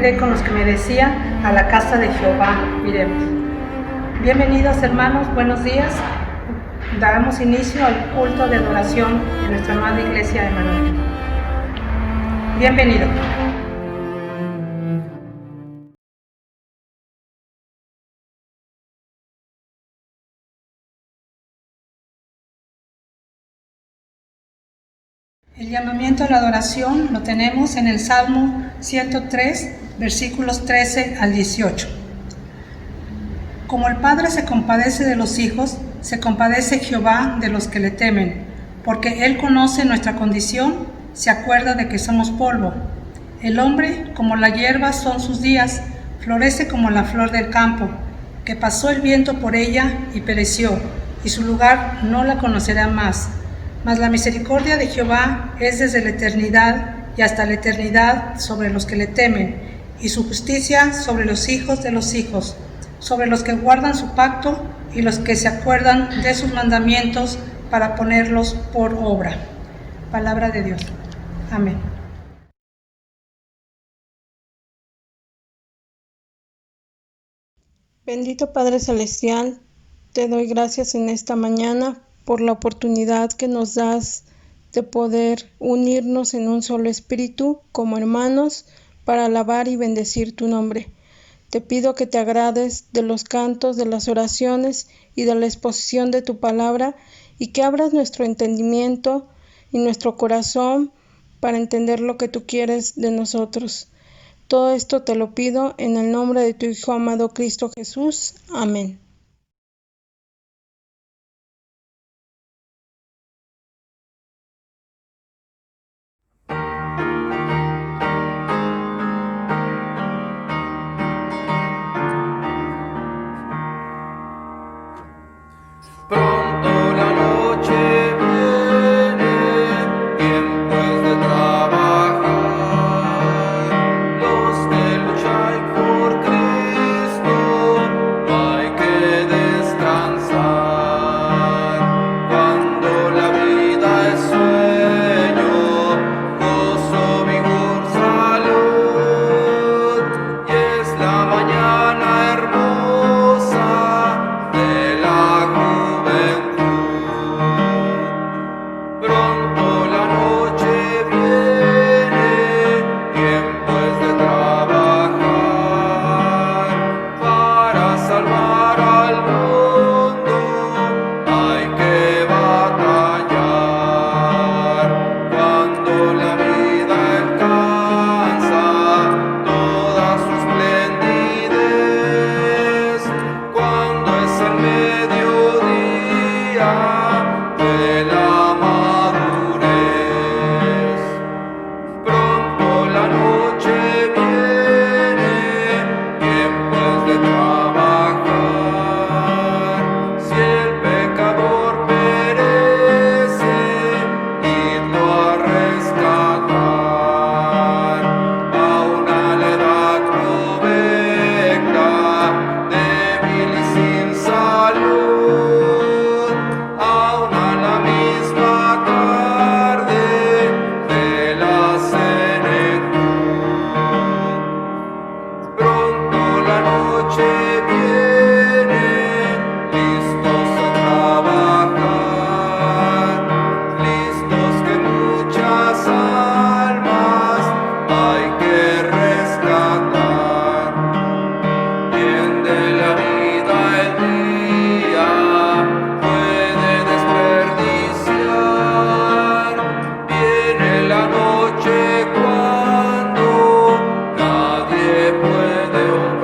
iré con los que me decían a la casa de Jehová iremos. Bienvenidos hermanos, buenos días. Damos inicio al culto de adoración de nuestra amada iglesia de Manuel. Bienvenido. El llamamiento a la adoración lo tenemos en el Salmo 103, versículos 13 al 18. Como el Padre se compadece de los hijos, se compadece Jehová de los que le temen, porque Él conoce nuestra condición, se acuerda de que somos polvo. El hombre, como la hierba son sus días, florece como la flor del campo, que pasó el viento por ella y pereció, y su lugar no la conocerá más. Mas la misericordia de Jehová es desde la eternidad y hasta la eternidad sobre los que le temen, y su justicia sobre los hijos de los hijos, sobre los que guardan su pacto y los que se acuerdan de sus mandamientos para ponerlos por obra. Palabra de Dios. Amén. Bendito Padre Celestial, te doy gracias en esta mañana por la oportunidad que nos das de poder unirnos en un solo espíritu como hermanos para alabar y bendecir tu nombre. Te pido que te agrades de los cantos, de las oraciones y de la exposición de tu palabra y que abras nuestro entendimiento y nuestro corazón para entender lo que tú quieres de nosotros. Todo esto te lo pido en el nombre de tu Hijo amado Cristo Jesús. Amén. Pronto la noche viene, tiempo es de trabajar. Los que luchan por Cristo, no hay que descansar. Cuando la vida es sueño, gozo, vigor, salud, y es la mañana hermosa de la pronto la noche viene, tiempo es de trabajar. Para salvar al mundo hay que batallar. Cuando la vida alcanza toda su esplendidez, cuando es el mediodía de la madurez. Pronto la noche viene, tiempo es de trabajar. Si el pecador perece, idlo a rescatar. Aún a la edad provecta, débil y sin salud, aún a la misma tarde de la senectud. Pronto la noche viene, listos a trabajar, listos que muchas almas hay que rescatar. Quien de la vida el día puede desperdiciar, viene la noche cuando nadie puede obrar.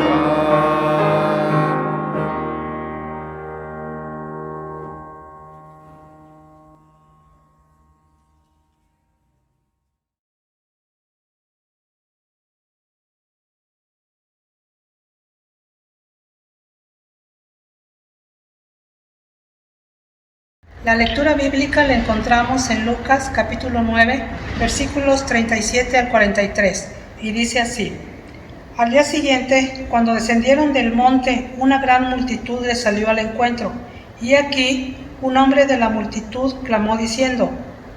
La lectura bíblica la encontramos en Lucas capítulo 9, versículos 37 al 43, y dice así: Al día siguiente, cuando descendieron del monte, una gran multitud les salió al encuentro, y aquí un hombre de la multitud clamó diciendo: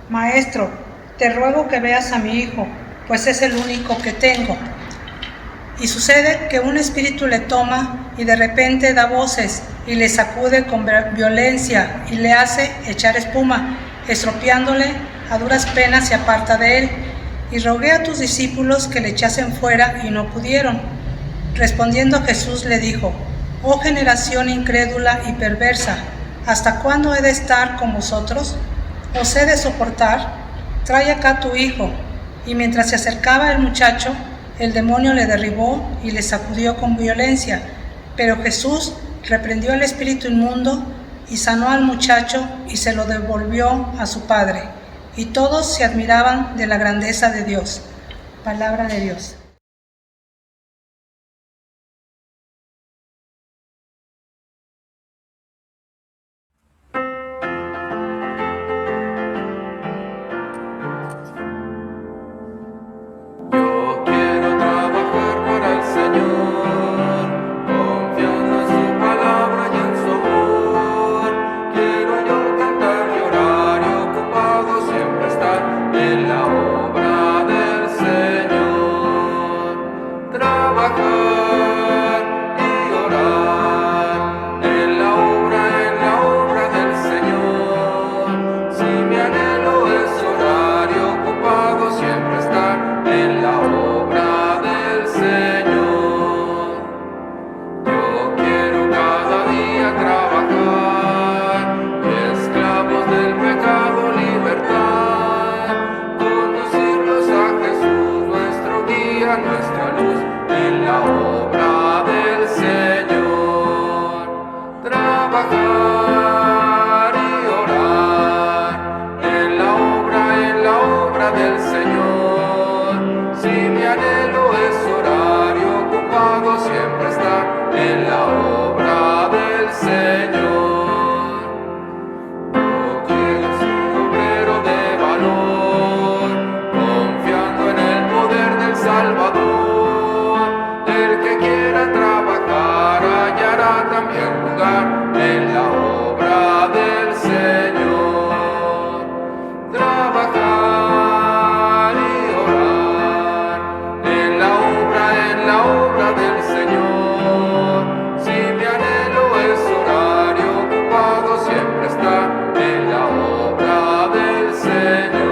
Maestro, te ruego que veas a mi hijo, pues es el único que tengo. Y sucede que un espíritu le toma y de repente da voces y le sacude con violencia y le hace echar espuma, estropeándole, a duras penas se aparta de él. Y rogué a tus discípulos que le echasen fuera y no pudieron. Respondiendo Jesús le dijo: oh generación incrédula y perversa, ¿hasta cuándo he de estar con vosotros? ¿Os he de soportar? Trae acá a tu hijo. Y mientras se acercaba el muchacho, el demonio le derribó y le sacudió con violencia. Pero Jesús reprendió al espíritu inmundo y sanó al muchacho y se lo devolvió a su padre. Y todos se admiraban de la grandeza de Dios. Palabra de Dios. Yo quiero trabajar para el Señor, confiando en su palabra y en su amor. Quiero yo cantar, llorar y ocupado siempre estar en la obra del Señor. Trabajar y orar en la obra del Señor. Si mi anhelo es orar y ocupado siempre estar en la obra del Señor. Yo quiero cada día trabajar, esclavos del pecado, libertad, conducirlos a Jesús, nuestro guía, nuestra luz, en la obra del Señor. Trabajar y orar en la obra del Señor. Si mi anhelo es orar y ocupado siempre estar en la obra del Señor. Yo quiero ser un obrero de valor, confiando en el poder del Salvador. El que quiera trabajar hallará también lugar en la obra del Señor. Trabajar y orar en la obra del Señor. Si mi anhelo es orar y ocupado siempre estar en la obra del Señor.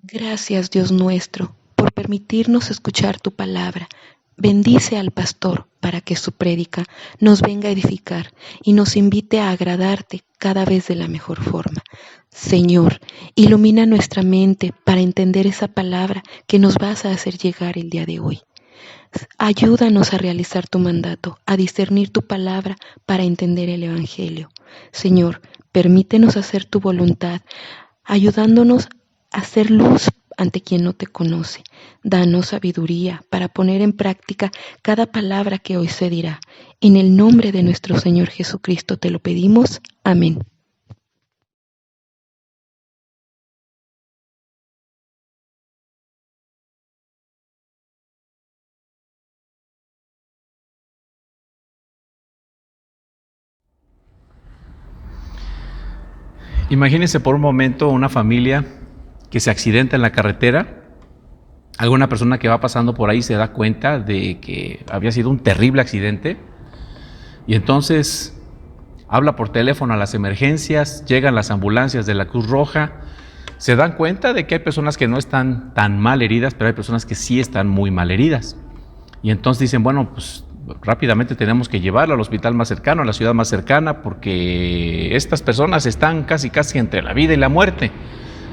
Gracias, Dios nuestro, por permitirnos escuchar tu palabra. Bendice al pastor para que su prédica nos venga a edificar y nos invite a agradarte cada vez de la mejor forma. Señor, ilumina nuestra mente para entender esa palabra que nos vas a hacer llegar el día de hoy. Ayúdanos a realizar tu mandato, a discernir tu palabra para entender el Evangelio. Señor, permítenos hacer tu voluntad, ayudándonos a hacer luz ante quien no te conoce. Danos sabiduría para poner en práctica cada palabra que hoy se dirá. En el nombre de nuestro Señor Jesucristo te lo pedimos. Amén. Imagínense por un momento una familia que se accidenta en la carretera. Alguna persona que va pasando por ahí se da cuenta de que había sido un terrible accidente y entonces habla por teléfono a las emergencias, llegan las ambulancias de la Cruz Roja, se dan cuenta de que hay personas que no están tan mal heridas, pero hay personas que sí están muy mal heridas. Y entonces dicen, bueno, pues rápidamente tenemos que llevarlo al hospital más cercano, a la ciudad más cercana, porque estas personas están casi entre la vida y la muerte.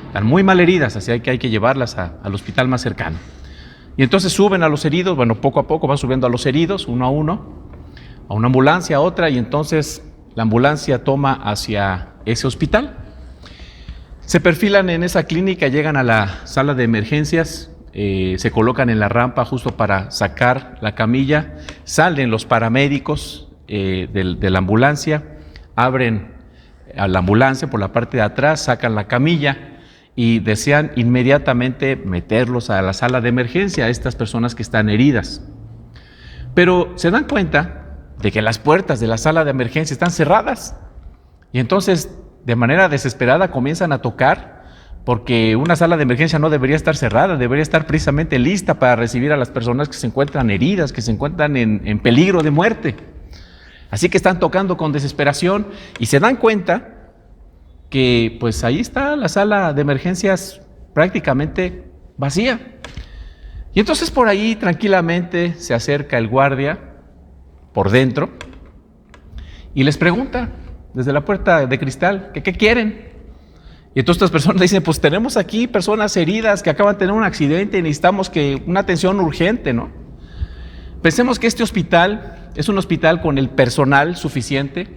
Están muy mal heridas, así que hay que llevarlas al hospital más cercano. Y entonces suben a los heridos, bueno, poco a poco van subiendo a los heridos, uno a uno, a una ambulancia, a otra, y entonces la ambulancia toma hacia ese hospital. Se perfilan en esa clínica, llegan a la sala de emergencias, se colocan en la rampa justo para sacar la camilla, salen los paramédicos de la ambulancia, abren a la ambulancia por la parte de atrás, sacan la camilla y desean inmediatamente meterlos a la sala de emergencia, a estas personas que están heridas. Pero se dan cuenta de que las puertas de la sala de emergencia están cerradas Y entonces, de manera desesperada, comienzan a tocar, porque una sala de emergencia no debería estar cerrada, debería estar precisamente lista para recibir a las personas que se encuentran heridas, que se encuentran en peligro de muerte. Así que están tocando con desesperación y se dan cuenta que pues ahí está la sala de emergencias prácticamente vacía. Y entonces por ahí tranquilamente se acerca el guardia por dentro y les pregunta desde la puerta de cristal que qué quieren. Y entonces estas personas dicen, pues tenemos aquí personas heridas que acaban de tener un accidente y necesitamos una atención urgente, ¿no? Pensemos que este hospital es un hospital con el personal suficiente,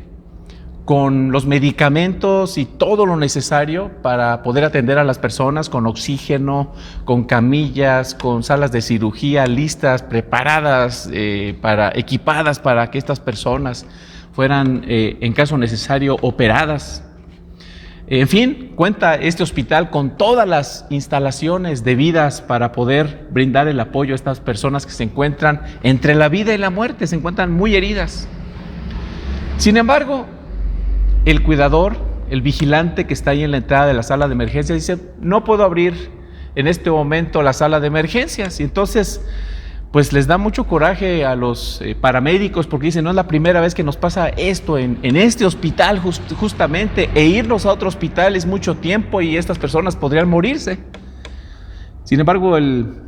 con los medicamentos y todo lo necesario para poder atender a las personas, con oxígeno, con camillas, con salas de cirugía listas, preparadas, equipadas para que estas personas fueran, en caso necesario, operadas. En fin, cuenta este hospital con todas las instalaciones debidas para poder brindar el apoyo a estas personas que se encuentran entre la vida y la muerte, se encuentran muy heridas. Sin embargo, el cuidador, el vigilante que está ahí en la entrada de la sala de emergencias dice, no puedo abrir en este momento la sala de emergencias. Y entonces, pues les da mucho coraje a los paramédicos porque dicen, no es la primera vez que nos pasa esto en este hospital justamente, e irnos a otro hospital es mucho tiempo y estas personas podrían morirse. Sin embargo, el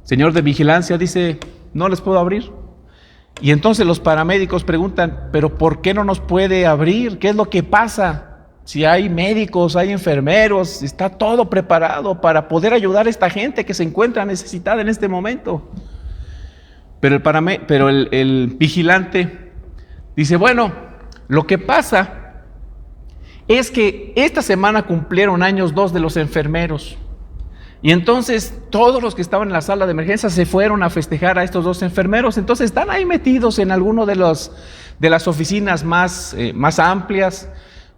señor de vigilancia dice, no les puedo abrir. Y entonces los paramédicos preguntan, pero ¿por qué no nos puede abrir? ¿Qué es lo que pasa? Si hay médicos, hay enfermeros, está todo preparado para poder ayudar a esta gente que se encuentra necesitada en este momento. Pero el vigilante dice, bueno, lo que pasa es que esta semana cumplieron años 2 de los enfermeros. Y entonces todos los que estaban en la sala de emergencia se fueron a festejar a estos 2 enfermeros. Entonces están ahí metidos en alguno de las oficinas más amplias.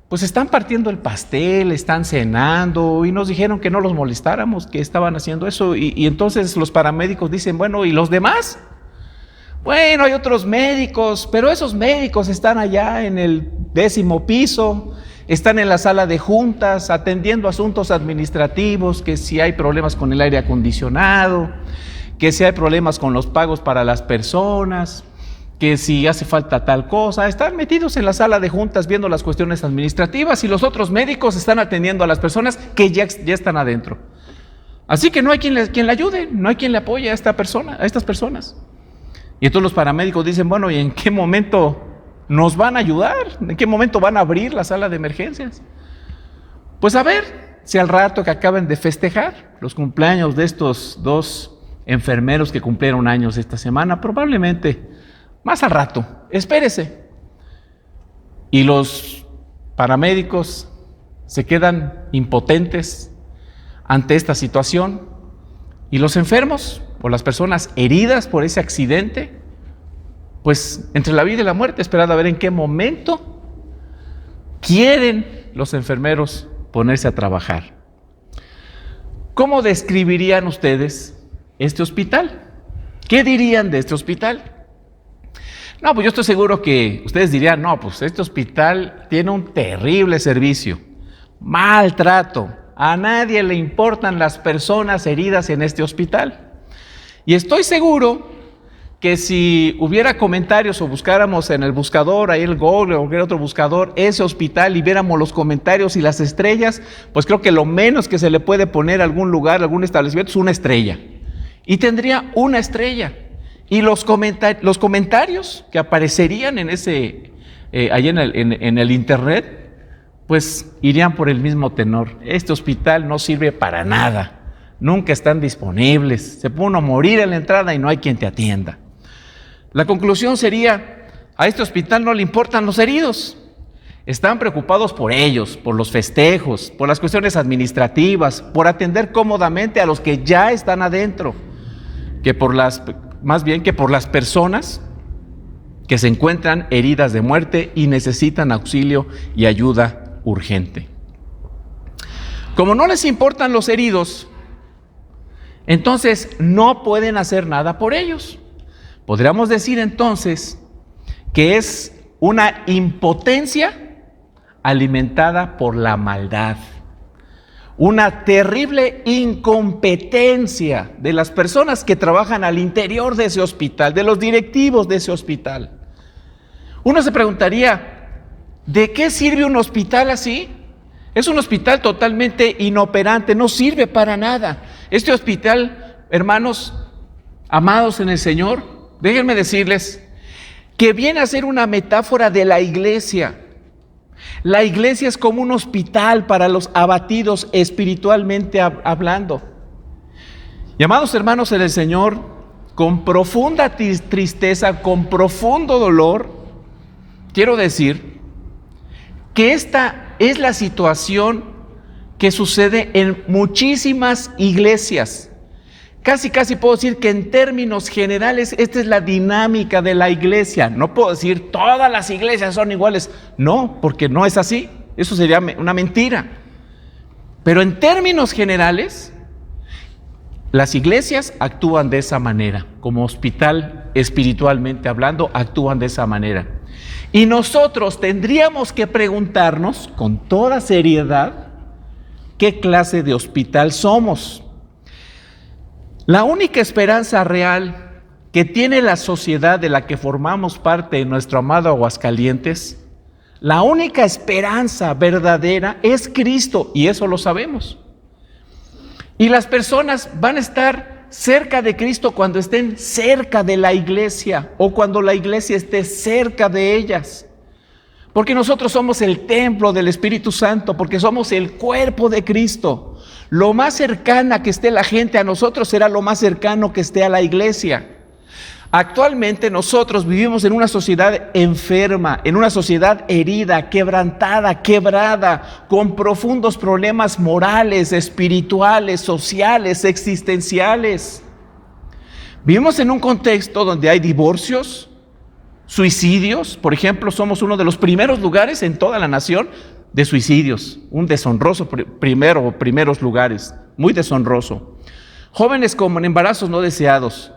Pues están partiendo el pastel, están cenando y nos dijeron que no los molestáramos, que estaban haciendo eso. Y entonces los paramédicos dicen, bueno, ¿y los demás? Bueno, hay otros médicos, pero esos médicos están allá en el 10º piso, están en la sala de juntas atendiendo asuntos administrativos, que si hay problemas con el aire acondicionado, que si hay problemas con los pagos para las personas, que si hace falta tal cosa, están metidos en la sala de juntas viendo las cuestiones administrativas y los otros médicos están atendiendo a las personas que ya están adentro. Así que no hay quien le ayude, no hay quien le apoye a estas personas. Y entonces los paramédicos dicen, bueno, ¿y en qué momento nos van a ayudar? ¿En qué momento van a abrir la sala de emergencias? Pues a ver, si al rato que acaban de festejar los cumpleaños de estos 2 enfermeros que cumplieron años esta semana, probablemente más al rato, espérese. Y los paramédicos se quedan impotentes ante esta situación y los enfermos o las personas heridas por ese accidente, pues entre la vida y la muerte, esperando a ver en qué momento quieren los enfermeros ponerse a trabajar. ¿Cómo describirían ustedes este hospital? ¿Qué dirían de este hospital? No, pues yo estoy seguro que ustedes dirían, no, pues este hospital tiene un terrible servicio, maltrato, a nadie le importan las personas heridas en este hospital. Y estoy seguro que si hubiera comentarios o buscáramos en el buscador, ahí el Google o cualquier otro buscador, ese hospital y viéramos los comentarios y las estrellas, pues creo que lo menos que se le puede poner a algún lugar, a algún establecimiento es una estrella. Y tendría una estrella. Y los comentarios que aparecerían en ahí en el internet, pues irían por el mismo tenor. Este hospital no sirve para nada. Nunca están disponibles, se pone a morir en la entrada y no hay quien te atienda. La conclusión sería, a este hospital no le importan los heridos, están preocupados por ellos, por los festejos, por las cuestiones administrativas, por atender cómodamente a los que ya están adentro, más bien que por las personas que se encuentran heridas de muerte y necesitan auxilio y ayuda urgente. Como no les importan los heridos, entonces no pueden hacer nada por ellos. Podríamos decir entonces que es una impotencia alimentada por la maldad. Una terrible incompetencia de las personas que trabajan al interior de ese hospital, de los directivos de ese hospital. Uno se preguntaría, ¿de qué sirve un hospital así? Es un hospital totalmente inoperante, no sirve para nada. Este hospital, hermanos amados en el Señor, déjenme decirles que viene a ser una metáfora de la iglesia. La iglesia es como un hospital para los abatidos espiritualmente hablando. Y amados hermanos en el Señor, con profunda tristeza, con profundo dolor, quiero decir que esta es la situación que sucede en muchísimas iglesias. Casi puedo decir que en términos generales esta es la dinámica de la iglesia. No puedo decir todas las iglesias son iguales. No, porque no es así. Eso sería una mentira. Pero en términos generales, las iglesias actúan de esa manera. Como hospital espiritualmente hablando, actúan de esa manera. Y nosotros tendríamos que preguntarnos con toda seriedad qué clase de hospital somos. La única esperanza real que tiene la sociedad de la que formamos parte en nuestro amado Aguascalientes, la única esperanza verdadera es Cristo, y eso lo sabemos. Y las personas van a estar cerca de Cristo cuando estén cerca de la iglesia o cuando la iglesia esté cerca de ellas. Porque nosotros somos el templo del Espíritu Santo, porque somos el cuerpo de Cristo. Lo más cercana que esté la gente a nosotros será lo más cercano que esté a la iglesia. Actualmente nosotros vivimos en una sociedad enferma, en una sociedad herida, quebrantada, quebrada, con profundos problemas morales, espirituales, sociales, existenciales. Vivimos en un contexto donde hay divorcios, suicidios. Por ejemplo, somos uno de los primeros lugares en toda la nación de suicidios, un deshonroso primeros lugares, muy deshonroso. Jóvenes con embarazos no deseados,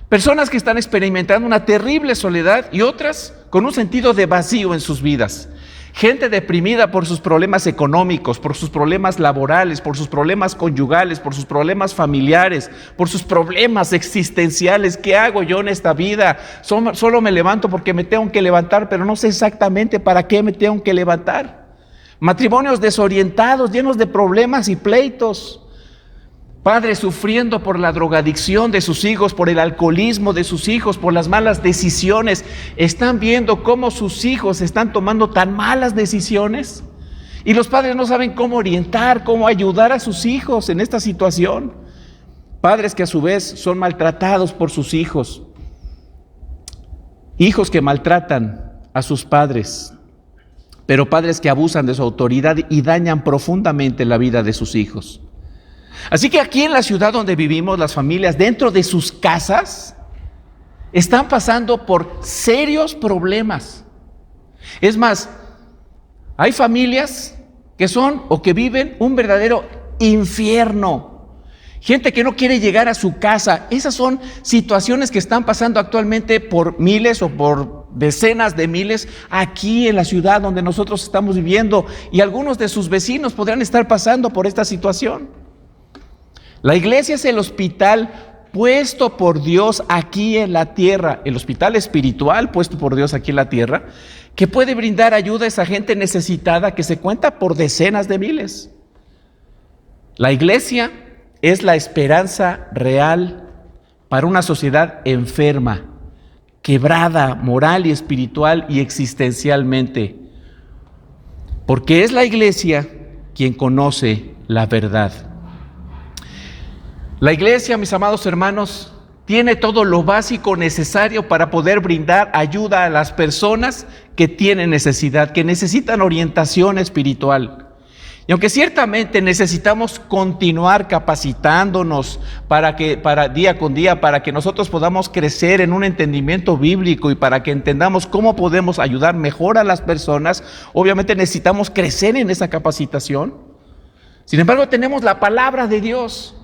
personas que están experimentando una terrible soledad y otras con un sentido de vacío en sus vidas. Gente deprimida por sus problemas económicos, por sus problemas laborales, por sus problemas conyugales, por sus problemas familiares, por sus problemas existenciales. ¿Qué hago yo en esta vida? Solo me levanto porque me tengo que levantar, pero no sé exactamente para qué me tengo que levantar. Matrimonios desorientados, llenos de problemas y pleitos. Padres sufriendo por la drogadicción de sus hijos, por el alcoholismo de sus hijos, por las malas decisiones. Están viendo cómo sus hijos están tomando tan malas decisiones y los padres no saben cómo orientar, cómo ayudar a sus hijos en esta situación. Padres que a su vez son maltratados por sus hijos. Hijos que maltratan a sus padres, pero padres que abusan de su autoridad y dañan profundamente la vida de sus hijos. Así que aquí en la ciudad donde vivimos, las familias dentro de sus casas están pasando por serios problemas. Es más, hay familias que son o que viven un verdadero infierno. Gente que no quiere llegar a su casa. Esas son situaciones que están pasando actualmente por miles o por decenas de miles aquí en la ciudad donde nosotros estamos viviendo, y algunos de sus vecinos podrán estar pasando por esta situación. La iglesia es el hospital puesto por Dios aquí en la tierra, el hospital espiritual puesto por Dios aquí en la tierra, que puede brindar ayuda a esa gente necesitada que se cuenta por decenas de miles. La iglesia es la esperanza real para una sociedad enferma, quebrada moral y espiritual y existencialmente, porque es la iglesia quien conoce la verdad. La iglesia, mis amados hermanos, tiene todo lo básico necesario para poder brindar ayuda a las personas que tienen necesidad, que necesitan orientación espiritual. Y aunque ciertamente necesitamos continuar capacitándonos para día con día, para que nosotros podamos crecer en un entendimiento bíblico y para que entendamos cómo podemos ayudar mejor a las personas, obviamente necesitamos crecer en esa capacitación. Sin embargo, tenemos la palabra de Dios.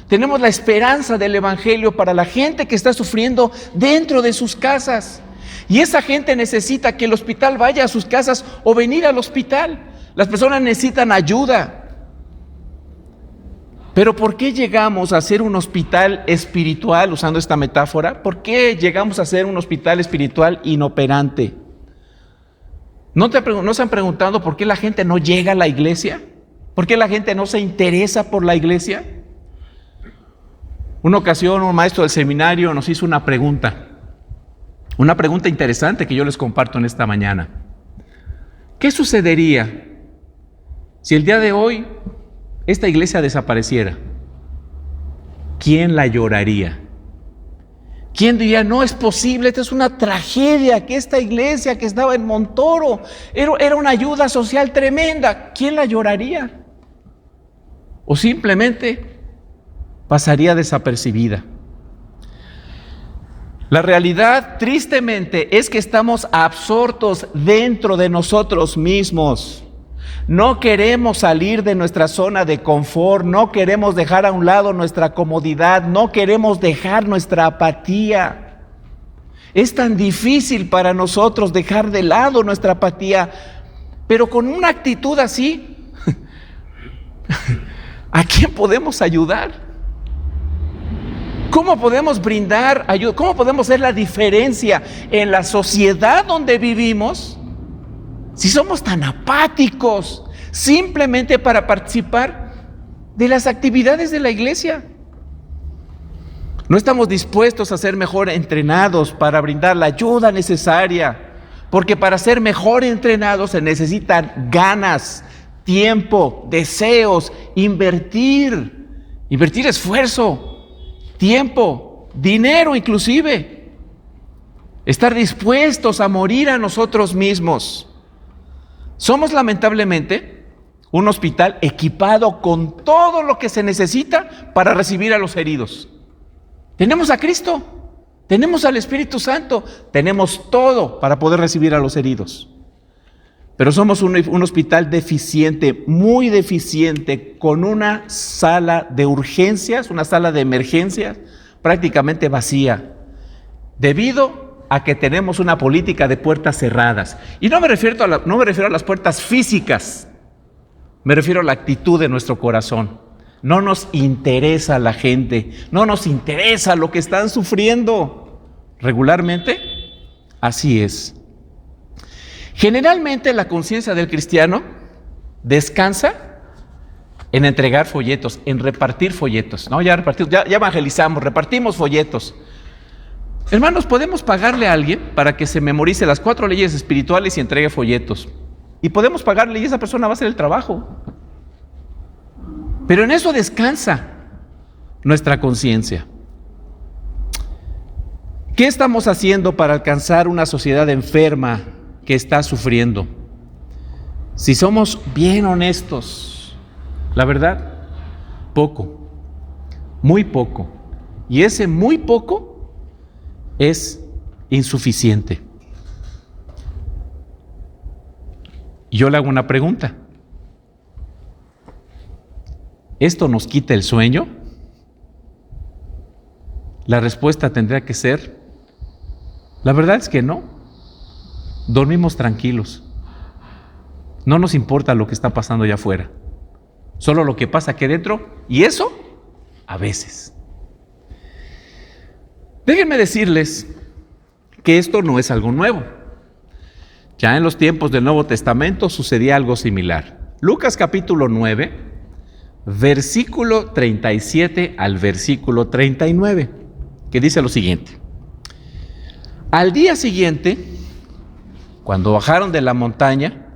Tenemos la esperanza del Evangelio para la gente que está sufriendo dentro de sus casas. Y esa gente necesita que el hospital vaya a sus casas o venir al hospital. Las personas necesitan ayuda. Pero ¿por qué llegamos a ser un hospital espiritual, usando esta metáfora? ¿Por qué llegamos a ser un hospital espiritual inoperante? ¿No se han preguntado por qué la gente no llega a la iglesia? ¿Por qué la gente no se interesa por la iglesia? Una ocasión un maestro del seminario nos hizo una pregunta interesante que yo les comparto en esta mañana. ¿Qué sucedería si el día de hoy esta iglesia desapareciera? ¿Quién la lloraría? ¿Quién diría, no es posible, esta es una tragedia, que esta iglesia que estaba en Montoro era una ayuda social tremenda? ¿Quién la lloraría? ¿O simplemente pasaría desapercibida? La realidad, tristemente, es que estamos absortos dentro de nosotros mismos. No queremos salir de nuestra zona de confort, no queremos dejar a un lado nuestra comodidad, no queremos dejar nuestra apatía. Es tan difícil para nosotros dejar de lado nuestra apatía, pero con una actitud así, ¿a quién podemos ayudar? ¿Cómo podemos brindar ayuda? ¿Cómo podemos hacer la diferencia en la sociedad donde vivimos si somos tan apáticos simplemente para participar de las actividades de la iglesia? No estamos dispuestos a ser mejor entrenados para brindar la ayuda necesaria, porque para ser mejor entrenados se necesitan ganas, tiempo, deseos, invertir esfuerzo, tiempo, dinero inclusive, estar dispuestos a morir a nosotros mismos. Somos lamentablemente un hospital equipado con todo lo que se necesita para recibir a los heridos. Tenemos a Cristo, tenemos al Espíritu Santo, tenemos todo para poder recibir a los heridos. Pero somos un hospital deficiente, muy deficiente, con una sala de urgencias, una sala de emergencias prácticamente vacía, debido a que tenemos una política de puertas cerradas. Y no me refiero a las puertas físicas, me refiero a la actitud de nuestro corazón. No nos interesa la gente, no nos interesa lo que están sufriendo. Regularmente, así es. Generalmente la conciencia del cristiano descansa en entregar folletos, en repartir folletos. No, ya evangelizamos, repartimos folletos. Hermanos, podemos pagarle a alguien para que se memorice las 4 leyes espirituales y entregue folletos. Y podemos pagarle y esa persona va a hacer el trabajo. Pero en eso descansa nuestra conciencia. ¿Qué estamos haciendo para alcanzar una sociedad enferma que está sufriendo? Si somos bien honestos, la verdad, poco, muy poco. Y ese muy poco es insuficiente. Yo le hago una pregunta. ¿Esto nos quita el sueño? La respuesta tendría que ser, la verdad es que no. Dormimos tranquilos. No nos importa lo que está pasando allá afuera. Solo lo que pasa aquí dentro, y eso, a veces. Déjenme decirles que esto no es algo nuevo. Ya en los tiempos del Nuevo Testamento sucedía algo similar. Lucas capítulo 9, versículo 37 al versículo 39, que dice lo siguiente. Al día siguiente, cuando bajaron de la montaña,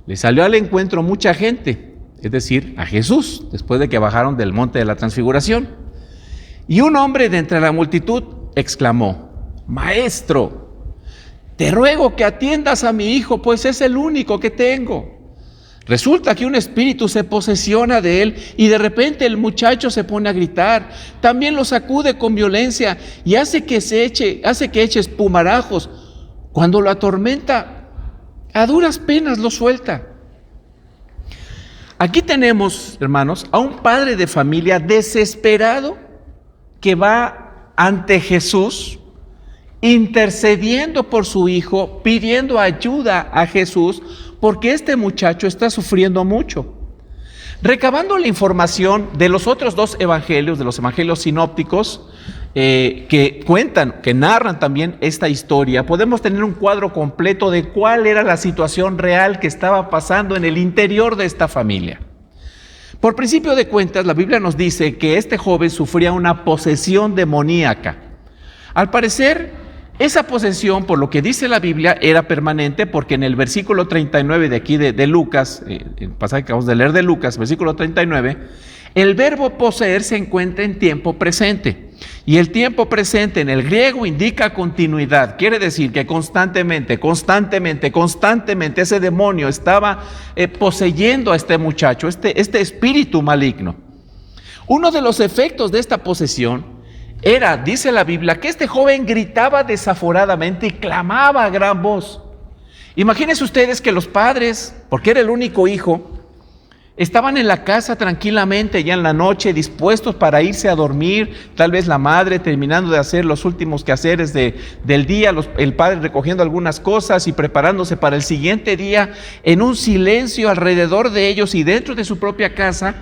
le salió al encuentro mucha gente, es decir, a Jesús, después de que bajaron del monte de la Transfiguración. Y un hombre de entre la multitud exclamó: Maestro, te ruego que atiendas a mi hijo, pues es el único que tengo. Resulta que un espíritu se posesiona de él y de repente el muchacho se pone a gritar. También lo sacude con violencia y hace que eche espumarajos. Cuando lo atormenta, a duras penas lo suelta. Aquí tenemos, hermanos, a un padre de familia desesperado que va ante Jesús intercediendo por su hijo, pidiendo ayuda a Jesús, porque este muchacho está sufriendo mucho. Recabando la información de los otros dos evangelios, de los evangelios sinópticos, que cuentan, que narran también esta historia, podemos tener un cuadro completo de cuál era la situación real que estaba pasando en el interior de esta familia. Por principio de cuentas, la Biblia nos dice que este joven sufría una posesión demoníaca. Al parecer, esa posesión, por lo que dice la Biblia, era permanente, porque en el versículo 39 de aquí de Lucas, el pasaje que acabamos de leer de Lucas, versículo 39, el verbo poseer se encuentra en tiempo presente. Y el tiempo presente en el griego indica continuidad. Quiere decir que constantemente ese demonio estaba poseyendo a este muchacho, este espíritu maligno. Uno de los efectos de esta posesión era, dice la Biblia, que este joven gritaba desaforadamente y clamaba a gran voz. Imagínense ustedes que los padres, porque era el único hijo, estaban en la casa tranquilamente ya en la noche, dispuestos para irse a dormir. Tal vez la madre terminando de hacer los últimos quehaceres del día, el padre recogiendo algunas cosas y preparándose para el siguiente día, en un silencio alrededor de ellos y dentro de su propia casa.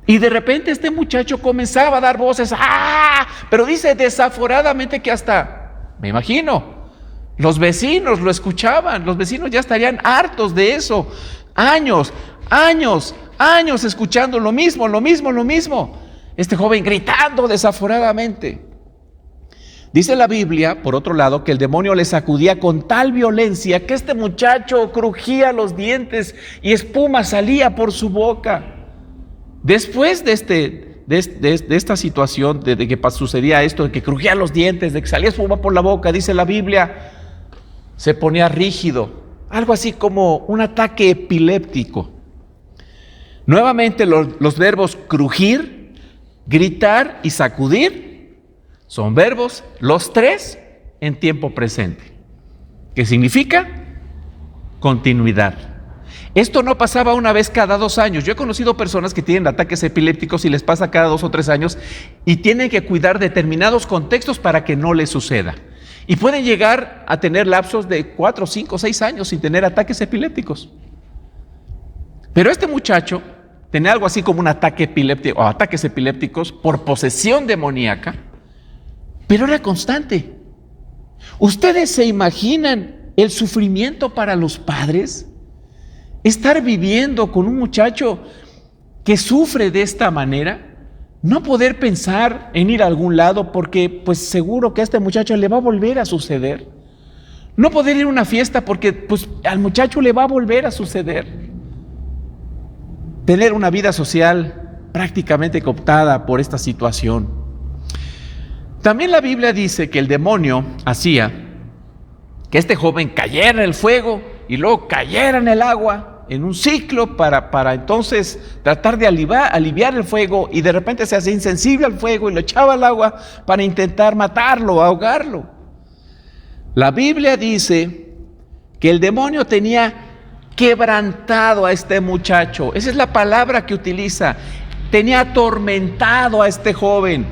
Y de repente este muchacho comenzaba a dar voces, ¡ah! Pero dice desaforadamente que hasta, me imagino, los vecinos lo escuchaban. Los vecinos ya estarían hartos de eso. Años escuchando lo mismo. Este joven gritando desaforadamente. Dice la Biblia, por otro lado, que el demonio le sacudía con tal violencia que este muchacho crujía los dientes y espuma salía por su boca. Después de esta situación, de que sucedía esto, de que crujía los dientes, de que salía espuma por la boca, dice la Biblia, se ponía rígido, algo así como un ataque epiléptico. Nuevamente los verbos crujir, gritar y sacudir son verbos, los tres, en tiempo presente, que significa continuidad. Esto no pasaba una vez cada 2 años. Yo he conocido personas que tienen ataques epilépticos y les pasa cada 2 o 3 años y tienen que cuidar determinados contextos para que no les suceda. Y pueden llegar a tener lapsos de 4, 5, 6 años sin tener ataques epilépticos. Pero este muchacho tenía algo así como un ataque epiléptico o ataques epilépticos por posesión demoníaca, pero era constante. ¿Ustedes se imaginan el sufrimiento para los padres? Estar viviendo con un muchacho que sufre de esta manera, no poder pensar en ir a algún lado porque pues seguro que a este muchacho le va a volver a suceder. No poder ir a una fiesta porque pues al muchacho le va a volver a suceder. Tener una vida social prácticamente cooptada por esta situación. También la Biblia dice que el demonio hacía que este joven cayera en el fuego y luego cayera en el agua, en un ciclo para entonces tratar de aliviar el fuego, y de repente se hacía insensible al fuego y lo echaba al agua para intentar matarlo, ahogarlo. La Biblia dice que el demonio tenía quebrantado a este muchacho. Esa es la palabra que utiliza. Tenía atormentado a este joven.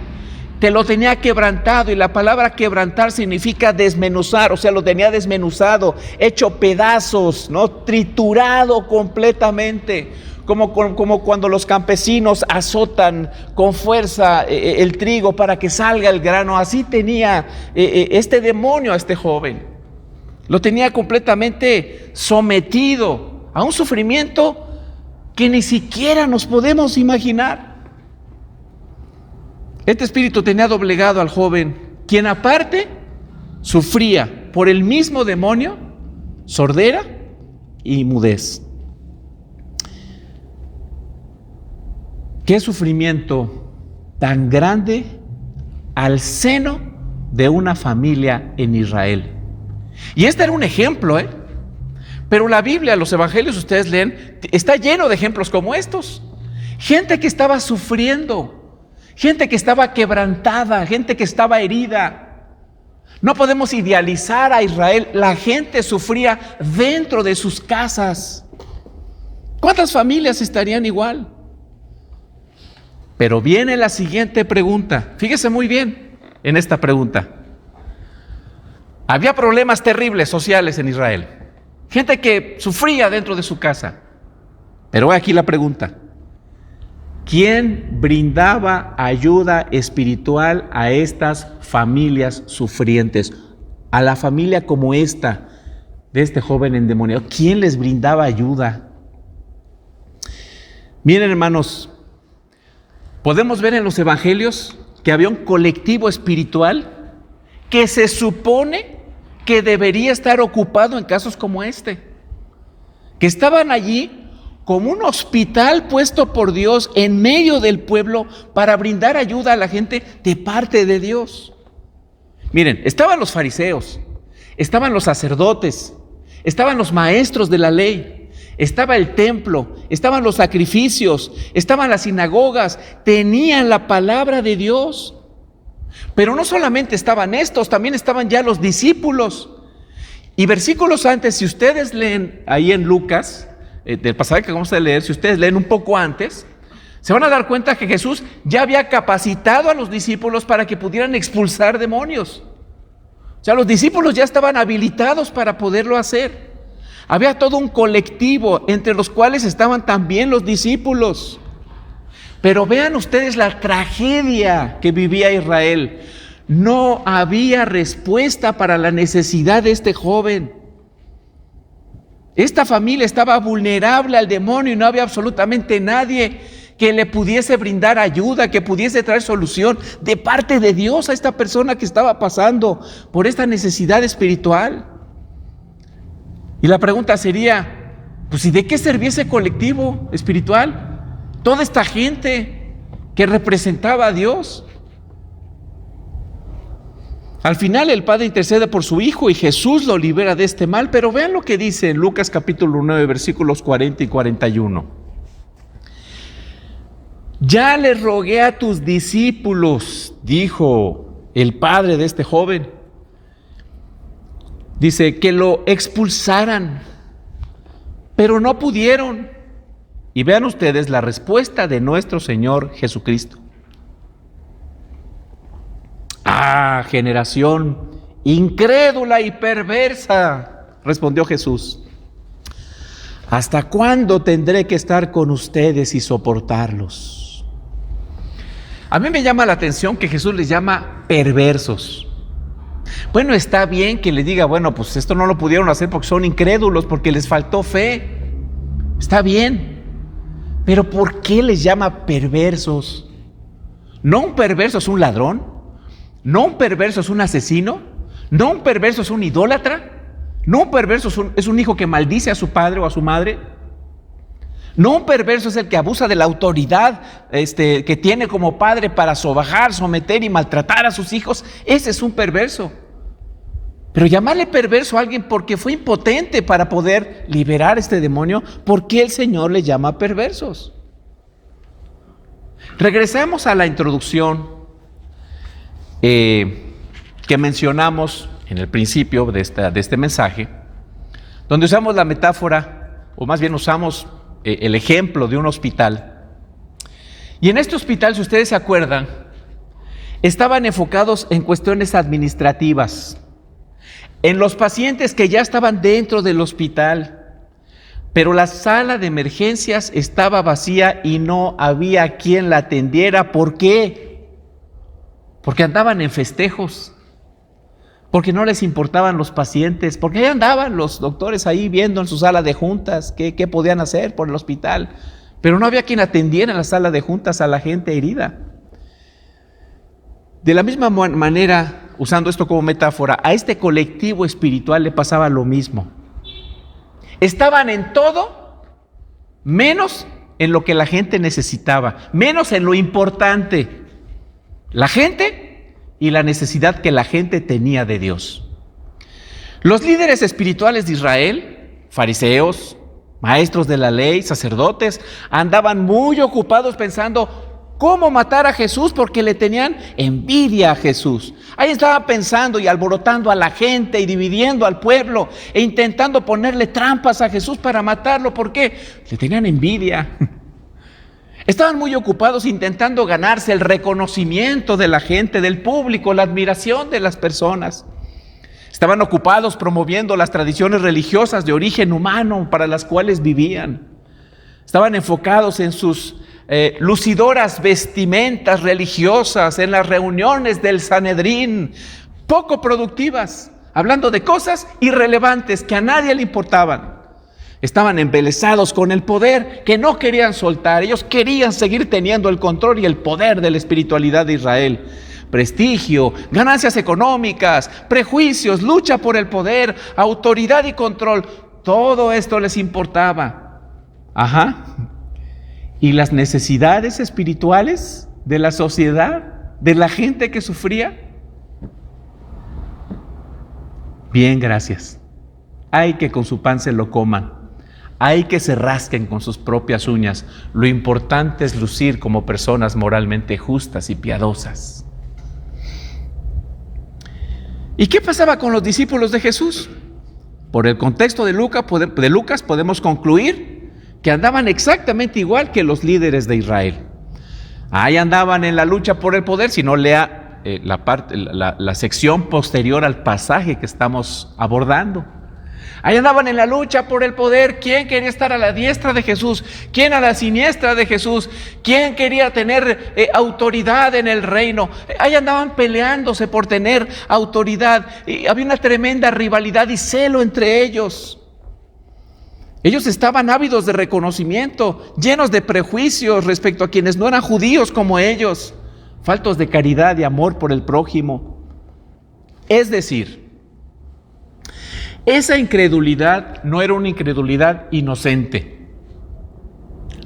Te lo tenía quebrantado, y la palabra quebrantar significa desmenuzar, o sea, lo tenía desmenuzado, hecho pedazos, ¿no? Triturado completamente, como cuando los campesinos azotan con fuerza el trigo para que salga el grano. Así tenía este demonio a este joven. Lo tenía completamente sometido a un sufrimiento que ni siquiera nos podemos imaginar. Este espíritu tenía doblegado al joven, quien aparte sufría por el mismo demonio sordera y mudez. Qué sufrimiento tan grande al seno de una familia en Israel. Y este era un ejemplo, pero la Biblia, los evangelios, ustedes leen, está lleno de ejemplos como estos. Gente que estaba sufriendo, gente que estaba quebrantada, gente que estaba herida. No podemos idealizar a Israel. La gente sufría dentro de sus casas. ¿Cuántas familias estarían igual? Pero viene la siguiente pregunta. Fíjese muy bien en esta pregunta. Había problemas terribles sociales en Israel. Gente que sufría dentro de su casa. Pero aquí la pregunta: ¿quién brindaba ayuda espiritual a estas familias sufrientes? A la familia como esta, de este joven endemoniado, ¿quién les brindaba ayuda? Miren, hermanos, podemos ver en los evangelios que había un colectivo espiritual que se supone que debería estar ocupado en casos como este, que estaban allí como un hospital puesto por Dios en medio del pueblo para brindar ayuda a la gente de parte de Dios. Miren, estaban los fariseos, estaban los sacerdotes, estaban los maestros de la ley, estaba el templo, estaban los sacrificios, estaban las sinagogas, tenían la palabra de Dios. Pero no solamente estaban estos, también estaban ya los discípulos. Y versículos antes, si ustedes leen ahí en Lucas, del pasaje que vamos a leer, si ustedes leen un poco antes, se van a dar cuenta que Jesús ya había capacitado a los discípulos para que pudieran expulsar demonios. O sea, los discípulos ya estaban habilitados para poderlo hacer. Había todo un colectivo entre los cuales estaban también los discípulos. Pero vean ustedes la tragedia que vivía Israel. No había respuesta para la necesidad de este joven. Esta familia estaba vulnerable al demonio y no había absolutamente nadie que le pudiese brindar ayuda, que pudiese traer solución de parte de Dios a esta persona que estaba pasando por esta necesidad espiritual. Y la pregunta sería, pues ¿y de qué servía ese colectivo espiritual? Toda esta gente que representaba a Dios. Al final el Padre intercede por su Hijo y Jesús lo libera de este mal, pero vean lo que dice en Lucas capítulo 9, versículos 40 y 41. Ya les rogué a tus discípulos, dijo el padre de este joven, dice, que lo expulsaran, pero no pudieron. Y vean ustedes la respuesta de nuestro Señor Jesucristo. ¡Ah, generación incrédula y perversa!, respondió Jesús. ¿Hasta cuándo tendré que estar con ustedes y soportarlos? A mí me llama la atención que Jesús les llama perversos. Bueno, está bien que le diga, bueno, pues esto no lo pudieron hacer porque son incrédulos, porque les faltó fe. Está bien. Pero ¿por qué les llama perversos? No un perverso es un ladrón, no un perverso es un asesino, no un perverso es un idólatra, no un perverso es un hijo que maldice a su padre o a su madre, no un perverso es el que abusa de la autoridad que tiene como padre para sobajar, someter y maltratar a sus hijos. Ese es un perverso. Pero llamarle perverso a alguien porque fue impotente para poder liberar este demonio, ¿por qué el Señor le llama perversos? Regresamos a la introducción que mencionamos en el principio de este mensaje, donde usamos la metáfora, o más bien usamos el ejemplo de un hospital. Y en este hospital, si ustedes se acuerdan, estaban enfocados en cuestiones administrativas, en los pacientes que ya estaban dentro del hospital, pero la sala de emergencias estaba vacía y no había quien la atendiera. ¿Por qué? Porque andaban en festejos, porque no les importaban los pacientes, porque ahí andaban los doctores ahí viendo en su sala de juntas qué podían hacer por el hospital, pero no había quien atendiera en la sala de juntas a la gente herida. De la misma manera, usando esto como metáfora, a este colectivo espiritual le pasaba lo mismo. Estaban en todo, menos en lo que la gente necesitaba, menos en lo importante, la gente y la necesidad que la gente tenía de Dios. Los líderes espirituales de Israel, fariseos, maestros de la ley, sacerdotes, andaban muy ocupados pensando cómo matar a Jesús, porque le tenían envidia a Jesús. Ahí estaban pensando y alborotando a la gente y dividiendo al pueblo e intentando ponerle trampas a Jesús para matarlo. ¿Por qué? Le tenían envidia. Estaban muy ocupados intentando ganarse el reconocimiento de la gente, del público, la admiración de las personas. Estaban ocupados promoviendo las tradiciones religiosas de origen humano para las cuales vivían. Estaban enfocados en sus lucidoras vestimentas religiosas, en las reuniones del Sanedrín, poco productivas, hablando de cosas irrelevantes que a nadie le importaban. Estaban embelesados con el poder que no querían soltar. Ellos querían seguir teniendo el control y el poder de la espiritualidad de Israel. Prestigio, ganancias económicas, prejuicios, lucha por el poder, autoridad y control. Todo esto les importaba. ¿Y las necesidades espirituales de la sociedad, de la gente que sufría? Bien, gracias. Hay que con su pan se lo coman. Hay que se rasquen con sus propias uñas. Lo importante es lucir como personas moralmente justas y piadosas. ¿Y qué pasaba con los discípulos de Jesús? Por el contexto de Lucas podemos concluir que andaban exactamente igual que los líderes de Israel. Ahí andaban en la lucha por el poder. Si no, lea la sección posterior al pasaje que estamos abordando. Ahí andaban en la lucha por el poder. ¿Quién quería estar a la diestra de Jesús? ¿Quién a la siniestra de Jesús? ¿Quién quería tener autoridad en el reino? Ahí andaban peleándose por tener autoridad. Y había una tremenda rivalidad y celo entre ellos. Ellos estaban ávidos de reconocimiento, llenos de prejuicios respecto a quienes no eran judíos como ellos, faltos de caridad y amor por el prójimo. Es decir, esa incredulidad no era una incredulidad inocente,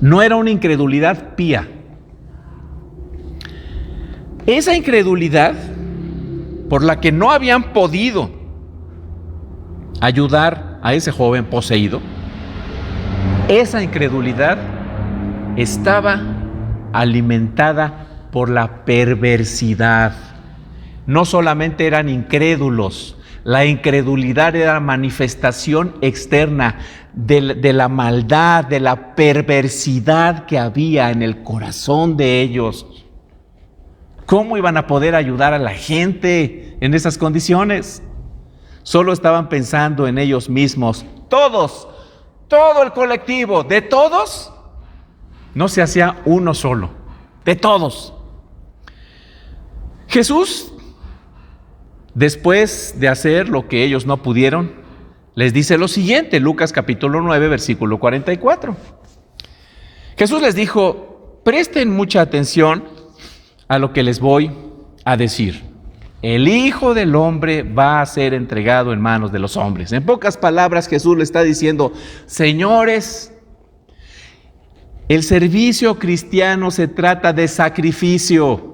no era una incredulidad pía. Esa incredulidad por la que no habían podido ayudar a ese joven poseído, esa incredulidad estaba alimentada por la perversidad. No solamente eran incrédulos, la incredulidad era manifestación externa de la maldad, de la perversidad que había en el corazón de ellos. ¿Cómo iban a poder ayudar a la gente en esas condiciones? Solo estaban pensando en ellos mismos. Todo el colectivo, de todos, no se hacía uno solo, de todos. Jesús, después de hacer lo que ellos no pudieron, les dice lo siguiente, Lucas capítulo 9, versículo 44. Jesús les dijo: presten mucha atención a lo que les voy a decir. El Hijo del Hombre va a ser entregado en manos de los hombres. En pocas palabras, Jesús le está diciendo: señores, el servicio cristiano se trata de sacrificio.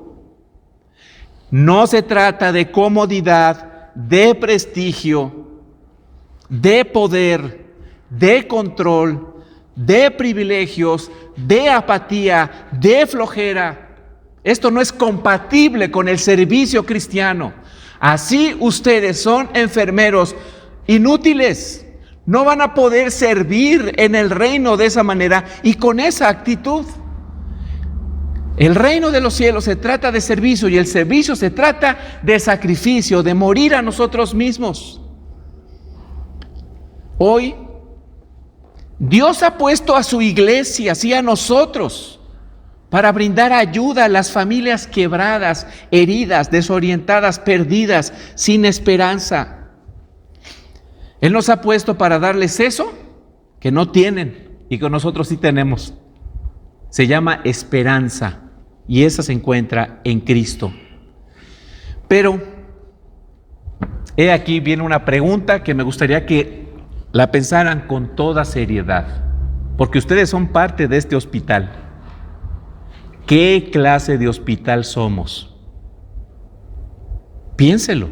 No se trata de comodidad, de prestigio, de poder, de control, de privilegios, de apatía, de flojera. Esto no es compatible con el servicio cristiano. Así ustedes son enfermeros inútiles. No van a poder servir en el reino de esa manera y con esa actitud. El reino de los cielos se trata de servicio y el servicio se trata de sacrificio, de morir a nosotros mismos. Hoy, Dios ha puesto a su iglesia, así a nosotros, para brindar ayuda a las familias quebradas, heridas, desorientadas, perdidas, sin esperanza. Él nos ha puesto para darles eso que no tienen y que nosotros sí tenemos. Se llama esperanza y esa se encuentra en Cristo. Pero, he aquí viene una pregunta que me gustaría que la pensaran con toda seriedad, porque ustedes son parte de este hospital. ¿Qué clase de hospital somos? Piénselo.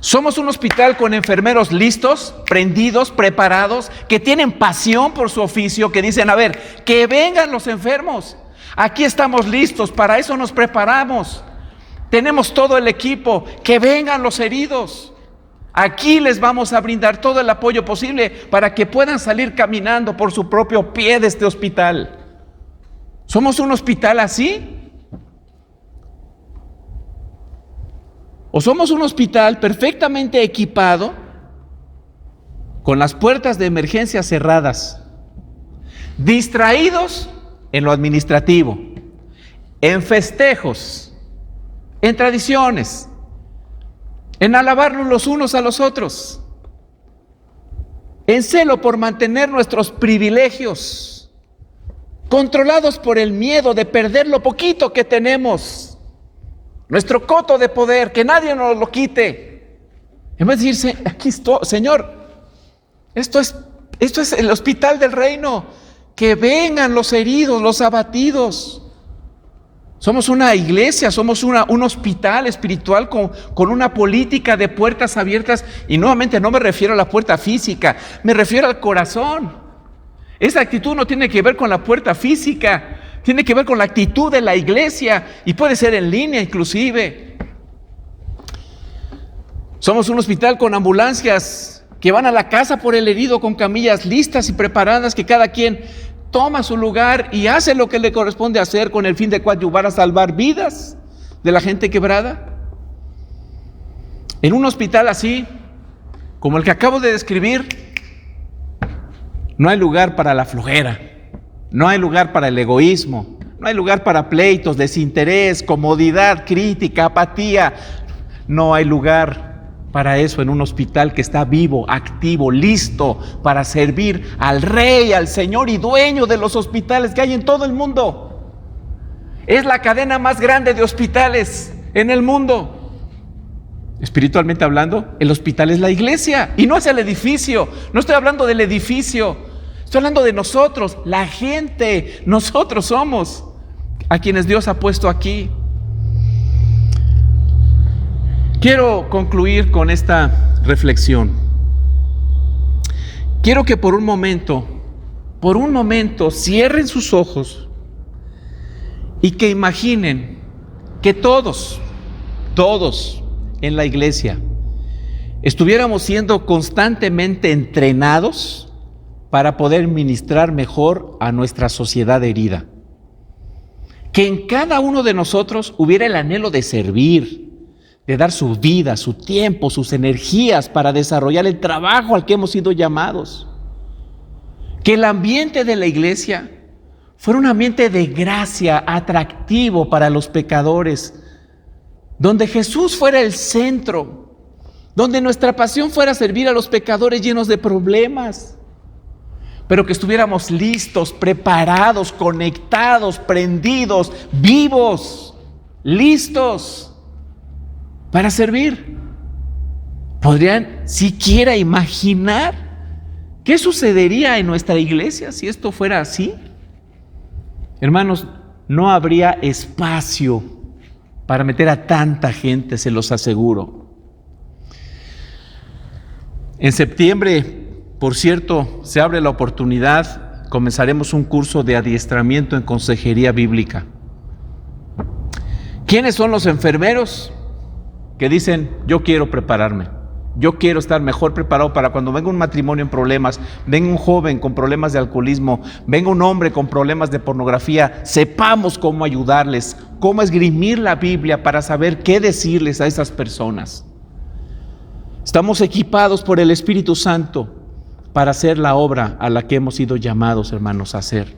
¿Somos un hospital con enfermeros listos, prendidos, preparados, que tienen pasión por su oficio, que dicen: a ver, que vengan los enfermos, aquí estamos listos, para eso nos preparamos, tenemos todo el equipo, que vengan los heridos, aquí les vamos a brindar todo el apoyo posible para que puedan salir caminando por su propio pie de este hospital? ¿Somos un hospital así? O somos un hospital perfectamente equipado, con las puertas de emergencia cerradas, distraídos en lo administrativo, en festejos, en tradiciones, en alabarnos los unos a los otros, en celo por mantener nuestros privilegios, controlados por el miedo de perder lo poquito que tenemos, nuestro coto de poder, que nadie nos lo quite. En vez de decirse, aquí estoy, Señor, esto es el hospital del reino, que vengan los heridos, los abatidos. Somos una iglesia, somos un hospital espiritual con una política de puertas abiertas, y nuevamente no me refiero a la puerta física, me refiero al corazón. Esa actitud no tiene que ver con la puerta física, tiene que ver con la actitud de la iglesia, y puede ser en línea inclusive. Somos un hospital con ambulancias que van a la casa por el herido, con camillas listas y preparadas, que cada quien toma su lugar y hace lo que le corresponde hacer, con el fin de coadyuvar a salvar vidas de la gente quebrada. En un hospital así, como el que acabo de describir, no hay lugar para la flojera, no hay lugar para el egoísmo, no hay lugar para pleitos, desinterés, comodidad, crítica, apatía. No hay lugar para eso en un hospital que está vivo, activo, listo para servir al Rey, al Señor y dueño de los hospitales que hay en todo el mundo. Es la cadena más grande de hospitales en el mundo. Espiritualmente hablando, el hospital es la iglesia y no es el edificio. No estoy hablando del edificio, estoy hablando de nosotros, la gente. Nosotros somos a quienes Dios ha puesto aquí. Quiero concluir con esta reflexión. Quiero que por un momento cierren sus ojos y que imaginen que todos en la iglesia estuviéramos siendo constantemente entrenados para poder ministrar mejor a nuestra sociedad herida. Que en cada uno de nosotros hubiera el anhelo de servir, de dar su vida, su tiempo, sus energías para desarrollar el trabajo al que hemos sido llamados. Que el ambiente de la iglesia fuera un ambiente de gracia, atractivo para los pecadores, donde Jesús fuera el centro, donde nuestra pasión fuera servir a los pecadores llenos de problemas, pero que estuviéramos listos, preparados, conectados, prendidos, vivos, listos para servir. ¿Podrían siquiera imaginar qué sucedería en nuestra iglesia si esto fuera así? Hermanos, no habría espacio para meter a tanta gente, se los aseguro. En septiembre, por cierto, se abre la oportunidad, comenzaremos un curso de adiestramiento en consejería bíblica. ¿Quiénes son los enfermeros que dicen, yo quiero prepararme, yo quiero estar mejor preparado para cuando venga un matrimonio en problemas, venga un joven con problemas de alcoholismo, venga un hombre con problemas de pornografía, sepamos cómo ayudarles, cómo esgrimir la Biblia para saber qué decirles a esas personas? Estamos equipados por el Espíritu Santo para hacer la obra a la que hemos sido llamados, hermanos, a hacer.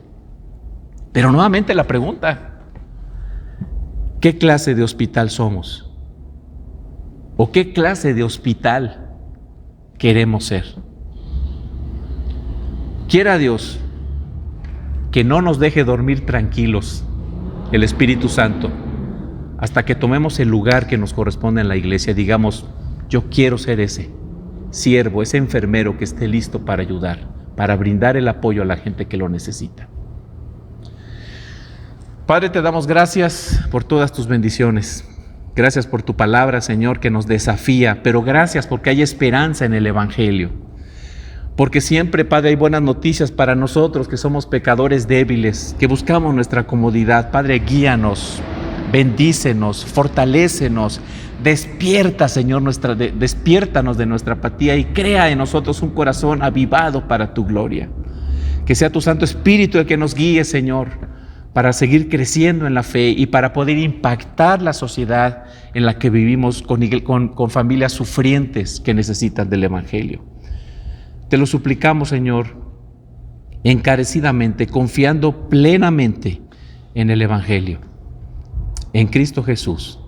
Pero nuevamente la pregunta, ¿qué clase de hospital somos? ¿O qué clase de hospital queremos ser? Quiera Dios que no nos deje dormir tranquilos el Espíritu Santo hasta que tomemos el lugar que nos corresponde en la iglesia. Digamos, yo quiero ser ese siervo, ese enfermero que esté listo para ayudar, para brindar el apoyo a la gente que lo necesita. Padre, te damos gracias por todas tus bendiciones. Gracias por tu palabra, Señor, que nos desafía, pero gracias porque hay esperanza en el Evangelio. Porque siempre, Padre, hay buenas noticias para nosotros que somos pecadores débiles, que buscamos nuestra comodidad. Padre, guíanos, bendícenos, fortalécenos, despierta, Señor, despiértanos de nuestra apatía y crea en nosotros un corazón avivado para tu gloria. Que sea tu Santo Espíritu el que nos guíe, Señor, para seguir creciendo en la fe y para poder impactar la sociedad en la que vivimos con familias sufrientes que necesitan del Evangelio. Te lo suplicamos, Señor, encarecidamente, confiando plenamente en el Evangelio, en Cristo Jesús.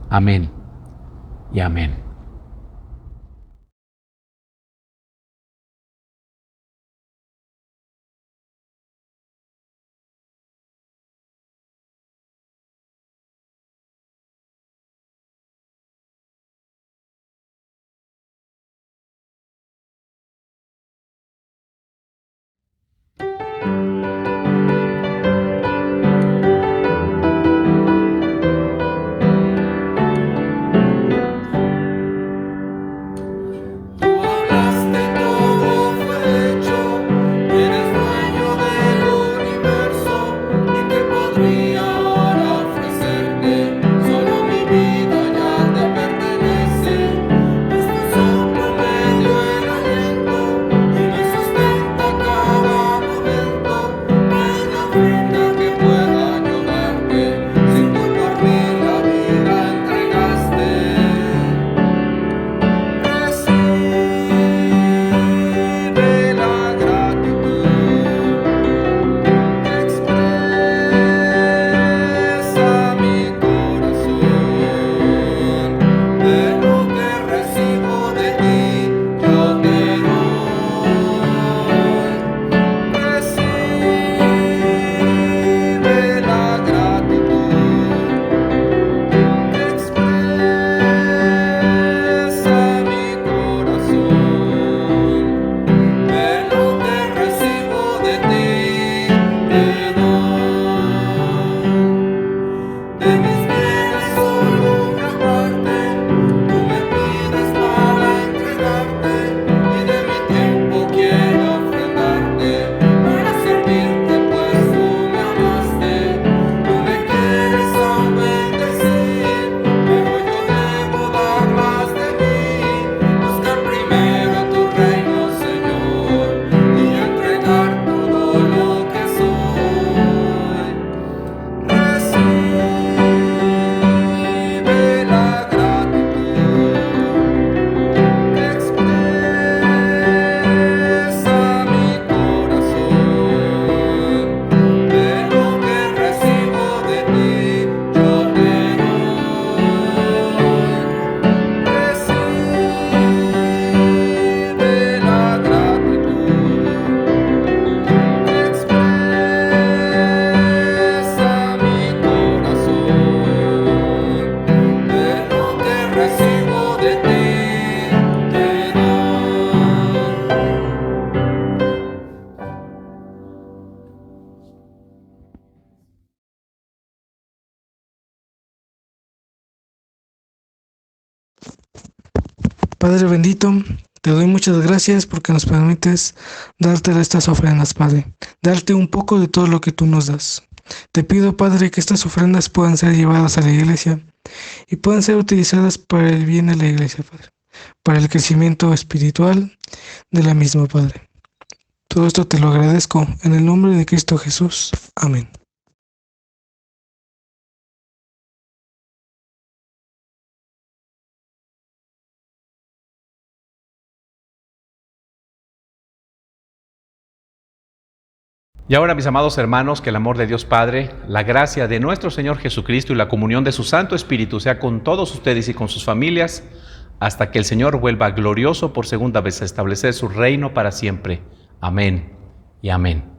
Amén y amén. Padre bendito, te doy muchas gracias porque nos permites darte estas ofrendas, Padre, darte un poco de todo lo que tú nos das. Te pido, Padre, que estas ofrendas puedan ser llevadas a la iglesia y puedan ser utilizadas para el bien de la iglesia, Padre, para el crecimiento espiritual de la misma, Padre. Todo esto te lo agradezco en el nombre de Cristo Jesús. Amén. Y ahora, mis amados hermanos, que el amor de Dios Padre, la gracia de nuestro Señor Jesucristo y la comunión de su Santo Espíritu sea con todos ustedes y con sus familias, hasta que el Señor vuelva glorioso por segunda vez a establecer su reino para siempre. Amén y amén.